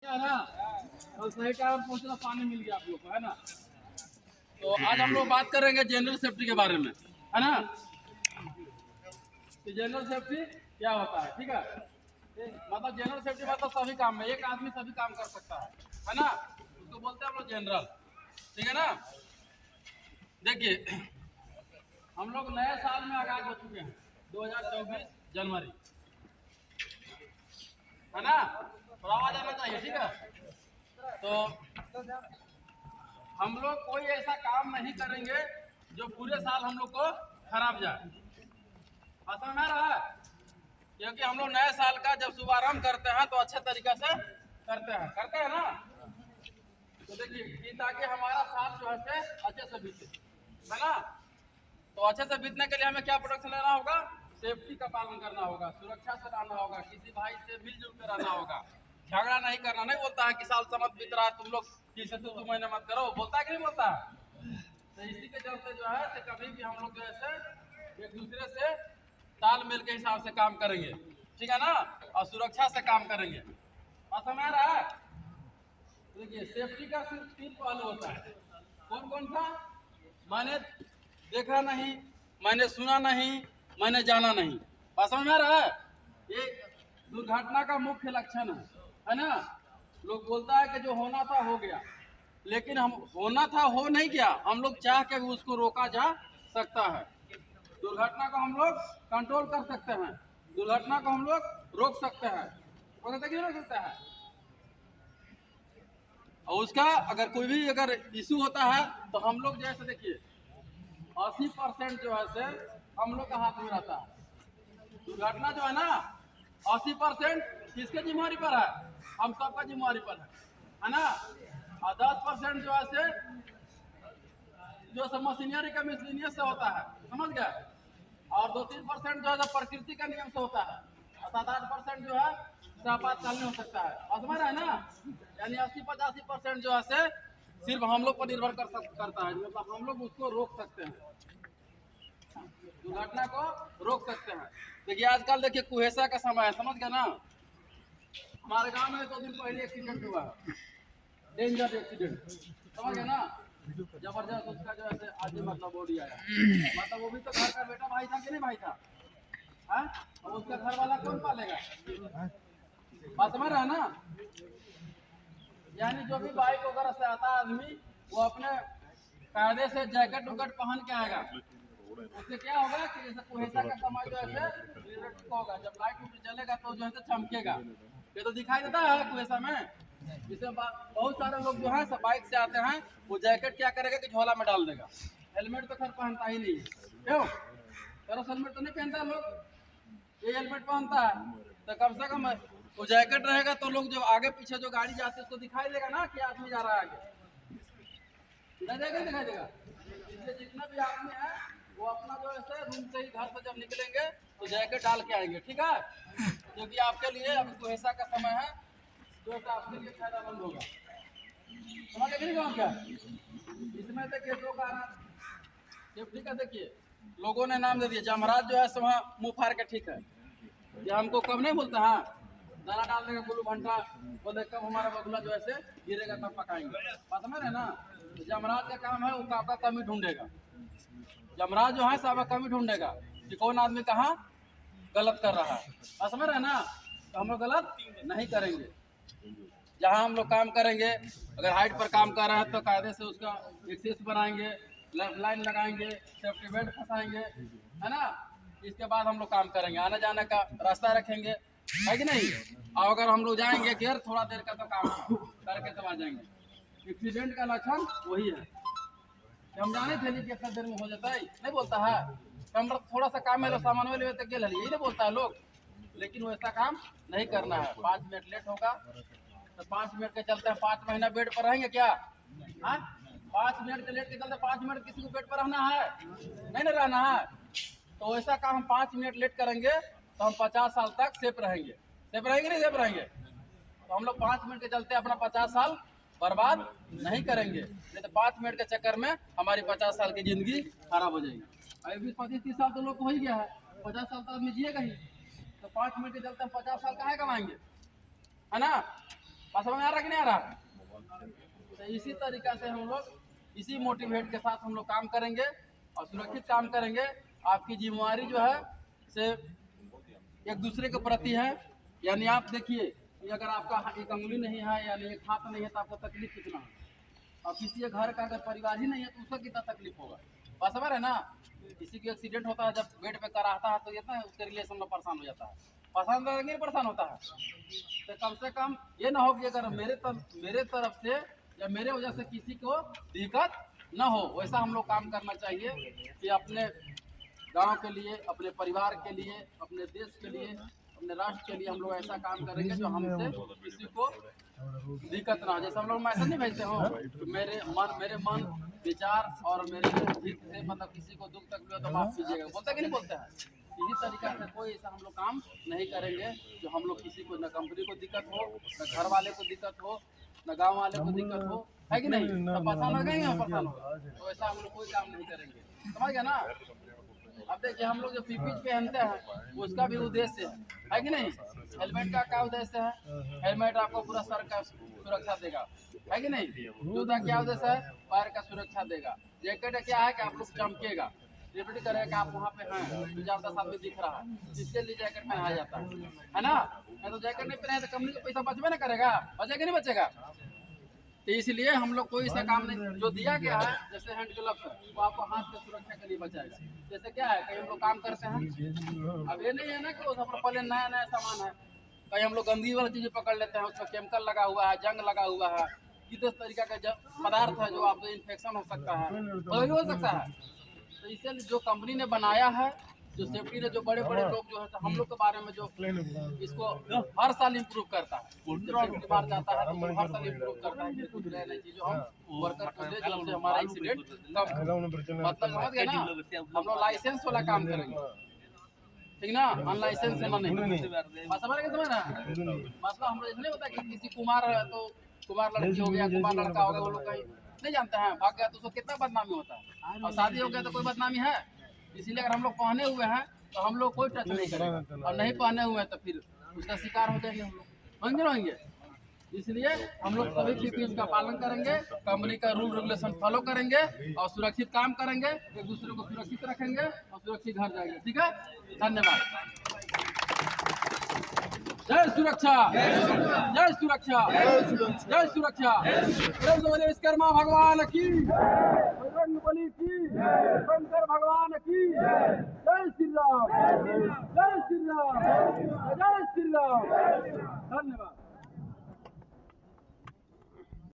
है ना, और सही टाइम पहुंचना, पानी मिल गया आप लोग को, है ना। तो आज हम लोग बात करेंगे जनरल सेफ्टी के बारे में, है ना। तो जनरल सेफ्टी क्या होता है, ठीक है। मतलब जनरल सेफ्टी मतलब सभी काम में एक आदमी सभी काम कर सकता है ना। उसको बोलते हैं हम लोग जनरल, ठीक है ना। देखिए हम लोग नए साल में आगाज हो चुके हैं 2024 जनवरी, है ना। थोड़ा आवाज आना चाहिए, ठीक है। तो हम लोग कोई ऐसा काम नहीं करेंगे जो पूरे साल हम लोग को खराब जाए, समझ में आ रहा है। क्योंकि हम लोग नए साल का जब शुभारंभ करते हैं तो अच्छे तरीके से करते हैं ना। तो देखिए ताकि हमारा साल जो है अच्छे से बीते, है ना। तो अच्छे से बीतने के लिए हमें क्या प्रोटेक्शन लेना होगा, सेफ्टी का पालन करना होगा, सुरक्षा से रहना होगा, किसी भाई से मिलजुल कर रहना होगा, झगड़ा नहीं करना। नहीं बोलता है कि साल समझ बीत रहा है तुम लोग किसी से तू महीने मत करो, बोलता है कि नहीं बोलता है। तो इसी के चलते जो है तो कभी भी हम लोग जो है एक दूसरे से तालमेल के हिसाब से काम करेंगे, ठीक है ना, और सुरक्षा से काम करेंगे। बात समझ आ रहा है। देखिए सेफ्टी का सिर्फ 3 पहलू होता है। कौन कौन सा, मैंने देखा नहीं, मैंने सुना नहीं, मैंने जाना नहीं। बात समझ में आ रहा है। ये दुर्घटना का मुख्य लक्षण है ना। लोग बोलता है कि जो होना था हो गया, लेकिन हम होना था हो नहीं गया, हम लोग चाह के भी उसको रोका जा सकता है। दुर्घटना को हम लोग कंट्रोल कर सकते हैं, दुर्घटना को हम लोग रोक सकते हैं, रोक सकते हैं। और उसका अगर कोई भी अगर इशू होता है तो हम लोग जैसे देखिए 80% जो है से हम लोग का हाथ में रहता है। दुर्घटना जो है ना 80% किसके जिम्मेवारी पर है, हम सबका जिम्मेवारी पर है ना। और 10% जो है से जो सब मशीनरी का मिसलिनियस से होता है, समझ गए। और 2-3% जो है प्रकृति का नियम से होता है, और 7-8% जो है आपातकालीन हो सकता है। और समझ रहे हैं ना, यानी 80-85% जो है से सिर्फ हम लोग पर निर्भर करता है, मतलब हम लोग उसको रोक सकते हैं, दुर्घटना को रोक सकते हैं। देखिए आजकल देखिए कुहेसा का समय है, समझ गए ना। हमारे गांव में 2 दिन पहले एक्सीडेंट हुआ, डेंजर एक्सीडेंट, समझ गए ना। जबरदस्त उसका जो है आज मतलब बॉडी आया, मतलब वो भी तो घर का बेटा भाई था कि नहीं भाई था, है। और उसका घर वाला कौन पालेगा, बात समझ रहा है ना। यानी जो भी बाइक वगैरह से आता है आदमी, वो अपने कायदे से जैकेट उकेट पहन के आएगा। उससे क्या होगा कि जैसे कुहेसा का समय जो है होगा, जब लाइट उट जलेगा तो जो है चमकेगा, ये तो दिखाई देता है कुहेसा में। जिससे बहुत सारे लोग जो है सब बाइक से आते हैं, वो जैकेट क्या करेगा कि झोला में डाल देगा, हेलमेट तो खैर पहनता ही नहीं है, क्यों करो, हेलमेट तो नहीं पहनता लोग, ये हेलमेट पहनता है तो कम से कम वो जैकेट रहेगा तो लोग जो आगे पीछे जो गाड़ी जाती है उसको दिखाई देगा ना कि आदमी जा रहा है आगे, दिखाई देगा। इसलिए जितना भी आदमी है वो अपना जो है रूम से ही घर से जब निकलेंगे तो जैकेट डाल के आएंगे, ठीक है। क्योंकि आपके लिए अभी कुहेसा का समय है, जो है आपके लिए फायदेमंद होगा, समझ गए नहीं क्या। इसमें देखिए 2 कारण सेफ्टी का, देखिए लोगों ने नाम दे दिया जमराज जो है सो वहाँ मुँह फाड़ के, ठीक है। ये हमको कब नहीं बोलता, हाँ दाना डाल देगा गुल्लू भंटा, बोले कब हमारा बगुला जो है गिरेगा तब पकाएंगे, बात समझ रहे ना। तो जमराज का काम है वो आपका कमी ढूंढेगा, जमराज जो है सब कमी ढूंढेगा कि कौन आदमी कहाँ गलत कर रहा है, बात समझ रहे ना। तो हम लोग गलत नहीं करेंगे, जहाँ हम लोग काम करेंगे अगर हाइट पर काम कर रहे हैं तो कायदे से उसका एक्सेस बनाएंगे, लाइन लगाएंगे, सेफ्टी बेल्ट फंसाएंगे, है ना। इसके बाद हम लोग काम करेंगे, आने जाने का रास्ता रखेंगे, है कि नहीं। और अगर हम लोग जाएंगे कि यार थोड़ा देर का तो काम करके तो आ जाएंगे, एक्सीडेंट का लक्षण वही है कि हम जाने थे कि इतना देर में हो जाता है, नहीं बोलता है। हम थोड़ा सा काम है तो सामान में लेते गेल यही नहीं बोलता है लोग, लेकिन वैसा काम नहीं करना है। 5 मिनट लेट होगा तो 5 मिनट के चलते हैं 5 महीना बेड पर रहेंगे क्या, हाँ। 5 मिनट के लेट के चलते 5 मिनट किसी को बेड पर रहना है, नहीं ना रहना है। तो वैसा काम हम 5 मिनट लेट करेंगे तो हम 50 साल तक सेफ रहेंगे, नहीं सेफ रहेंगे। तो हम लोग 5 मिनट के चलते अपना 50 साल बर्बाद नहीं करेंगे, नहीं तो 5 मिनट के चक्कर में हमारी 50 साल की जिंदगी खराब हो जाएगी। अभी 25-30 साल तो लोग को हो ही गया है, 50 साल तो आदमी जिएगा ही। तो 5 मिनट के चलते हम 50 साल कहाँ कमाएंगे, है ना। बात समझ में आ रहा कि नहीं आ रहा? तो इसी तरीका से हम लोग इसी मोटिवेट के साथ हम लोग काम करेंगे और सुरक्षित काम करेंगे। आपकी जिम्मेवारी जो है से एक दूसरे के प्रति है। यानी आप देखिए कि अगर आपका एक अंगुली नहीं है यानी एक हाथ नहीं है तो आपको तकलीफ कितना है, और किसी के घर का अगर परिवार ही नहीं है तो उसका कितना तकलीफ होगा। बात समझ रहे ना? किसी का एक्सीडेंट होता है, जब बेड पे कराता है तो ये ना उसके रिलेशन में परेशान हो जाता है, परेशान तो नहीं परेशान होता है। तो कम से कम ये ना हो कि अगर मेरे तरफ से या मेरे वजह से किसी को दिक्कत ना हो, वैसा हम लोग काम करना चाहिए कि अपने गांव के लिए, अपने परिवार के लिए, अपने देश के लिए, अपने राष्ट्र के लिए हम लोग ऐसा काम करेंगे जो हमसे किसी को दिक्कत ना हो। जैसे हम लोग मैसेज नहीं भेजते हो तो मेरे मन विचार और मेरे हित से मतलब किसी को दुख तकलीफ हो तो माफ कीजिएगा, बोलते कि नहीं बोलते हैं। इसी तरीका से कोई ऐसा हम लोग काम नहीं करेंगे जो हम लोग किसी को, न कंपनी को दिक्कत हो, न घर वाले को दिक्कत हो, न गांव वाले को दिक्कत हो, है कि नहीं? तो परेशान हो गए, परेशान होगा, तो ऐसा हम लोग कोई काम नहीं करेंगे। समझ गया ना? अब देखिए हम लोग जो पीपी पहनते हैं उसका भी उद्देश्य है कि नहीं? हेलमेट का क्या उद्देश्य है? हेलमेट आपको पूरा सर का सुरक्षा देगा, है कि नहीं? जूता क्या उद्देश्य है? पैर का सुरक्षा देगा। जैकेट क्या है कि आप लोग चमकेगा, रिपीट करेगा कि आप वहाँ पे हैं, 2-4 आदमी दिख रहा है, इसके लिए जैकेट पहनाया जाता है ना? मैं तो जैकेट नहीं पहने तो कंपनी को पैसा बचबे ना करेगा, बचेगा नहीं बचेगा? तो इसलिए हम लोग कोई ऐसा काम नहीं, जो दिया गया है जैसे हैंड ग्लव्स है वो आपको हाथ की सुरक्षा के लिए बचाएगा। जैसे क्या है, कहीं हम लोग काम करते हैं, अब ये नहीं है ना कि वो सब पहले नया नया सामान है, कहीं हम लोग गंदी वाली चीजें पकड़ लेते हैं, उसमें केमिकल लगा हुआ है, जंग लगा हुआ है, किस तरीका का पदार्थ है जो आपको इन्फेक्शन हो सकता है, तो भी हो सकता है। तो इसलिए जो कंपनी ने बनाया है, जो सेफ्टी ने, जो बड़े बड़े लोग जो है हम लोग के बारे में जो इसको हर साल इम्प्रूव करता है, सेफ्टी बार जाता है तो हर साल इम्प्रूव करता है कि कुछ नई नई चीजों हम वर्कर को दे जिससे हमारा एक्सीडेंट कम। मतलब समझ गए ना? हम लोग लाइसेंस वाला काम करेंगे, ठीक ना? अनलाइसेंस वाला नहीं। समझ ना? मतलब हम लोग इसलिए होता है कि किसी कुमार है तो कुमार लड़की हो गया, कुमार लड़का हो गया, वो लोग कहीं नहीं जानते हैं, भाग गया तो उसको कितना बदनामी होता है, और शादी हो गया तो कोई बदनामी है। इसीलिए अगर हम लोग पहने हुए हैं तो हम लोग कोई टच नहीं करेंगे, और नहीं पहने हुए हैं तो फिर उसका शिकार हो जाएंगे हम लोग, होंगे ना होंगे। इसलिए हम लोग सभी पीपीएम का पालन करेंगे, कंपनी का रूल रेगुलेशन फॉलो करेंगे और सुरक्षित काम करेंगे, एक दूसरे को सुरक्षित रखेंगे और सुरक्षित घर जाएंगे। ठीक है, धन्यवाद। जय सुरक्षा, जय सुरक्षा, जय सुरक्षा। विश्वकर्मा भगवान की, बजरंगबली की, शंकर भगवान की। जय श्री राम, जय श्री राम, जय श्री राम। धन्यवाद।